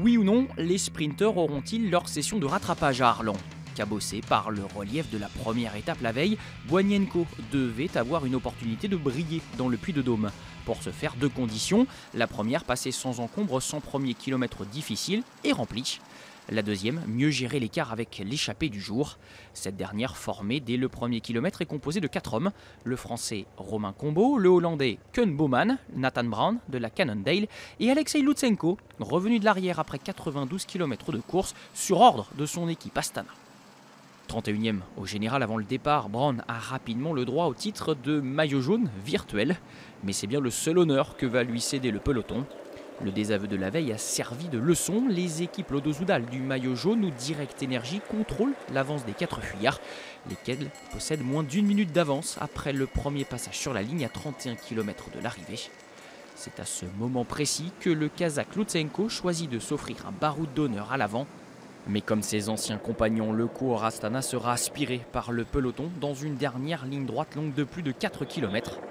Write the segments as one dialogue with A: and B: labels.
A: Oui ou non, les sprinteurs auront-ils leur session de rattrapage à Arlan? Cabossé par le relief de la première étape la veille, Bonienko devait avoir une opportunité de briller dans le Puy-de-Dôme. Pour ce faire, deux conditions. La première, passer sans encombre son premier kilomètre difficile et rempli. La deuxième, mieux gérer l'écart avec l'échappée du jour. Cette dernière, formée dès le premier kilomètre, est composée de 4 hommes. Le français Romain Combaud, le hollandais Koen Bouwman, Nathan Brown de la Cannondale et Alexei Lutsenko, revenu de l'arrière après 92 km de course sur ordre de son équipe Astana. 31e au général avant le départ, Brown a rapidement le droit au titre de maillot jaune virtuel. Mais c'est bien le seul honneur que va lui céder le peloton. Le désaveu de la veille a servi de leçon. Les équipes Lotto-Soudal du maillot jaune ou Direct Energy contrôlent l'avance des 4 fuyards, lesquels possèdent moins d'1 minute d'avance après le premier passage sur la ligne à 31 km de l'arrivée. C'est à ce moment précis que le Kazakh Lutsenko choisit de s'offrir un baroud d'honneur à l'avant. Mais comme ses anciens compagnons, le coureur Astana sera aspiré par le peloton dans une dernière ligne droite longue de plus de 4 km.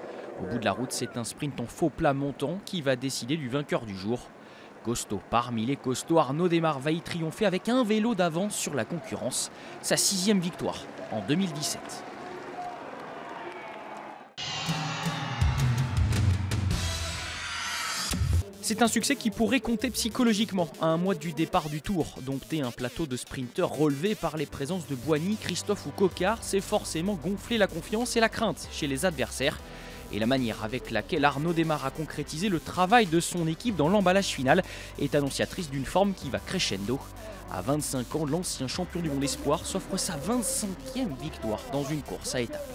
A: Au bout de la route, c'est un sprint en faux plat montant qui va décider du vainqueur du jour. Costaud parmi les costauds, Arnaud Démare va y triompher avec un vélo d'avance sur la concurrence. Sa 6e victoire en 2017. C'est un succès qui pourrait compter psychologiquement à un mois du départ du Tour. Dompter un plateau de sprinteurs relevé par les présences de Boigny, Christophe ou Coquard, c'est forcément gonfler la confiance et la crainte chez les adversaires. Et la manière avec laquelle Arnaud Démare a concrétisé le travail de son équipe dans l'emballage final est annonciatrice d'une forme qui va crescendo. À 25 ans, l'ancien champion du monde espoir s'offre sa 25e victoire dans une course à étapes.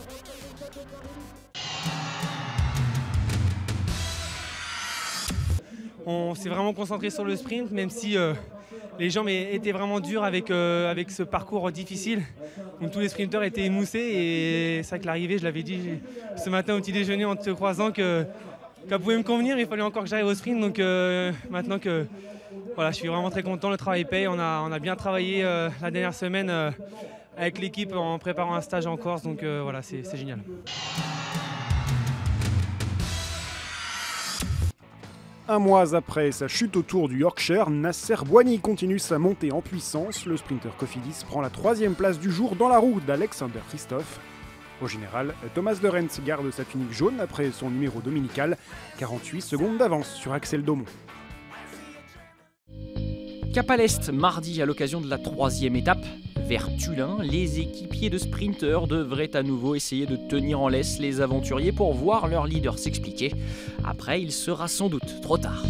B: On s'est vraiment concentré sur le sprint, même si les jambes étaient vraiment dures avec ce parcours difficile. Donc, tous les sprinteurs étaient émoussés et c'est vrai que l'arrivée, je l'avais dit ce matin au petit déjeuner en te croisant qu'elle pouvait me convenir. Il fallait encore que j'arrive au sprint. Donc maintenant que voilà, je suis vraiment très content, le travail paye. On a bien travaillé la dernière semaine avec l'équipe en préparant un stage en Corse. Donc voilà, c'est génial.
C: Un mois après sa chute au Tour du Yorkshire, Nasser Boigny continue sa montée en puissance. Le sprinter Cofidis prend la 3e place du jour dans la roue d'Alexander Christophe. Au général, Thomas de Renz garde sa tunique jaune après son numéro dominical, 48 secondes d'avance sur Axel Daumont.
A: Cap à l'Est, mardi à l'occasion de la 3e étape. Vers Tullin, les équipiers de sprinteurs devraient à nouveau essayer de tenir en laisse les aventuriers pour voir leur leader s'expliquer. Après, il sera sans doute trop tard.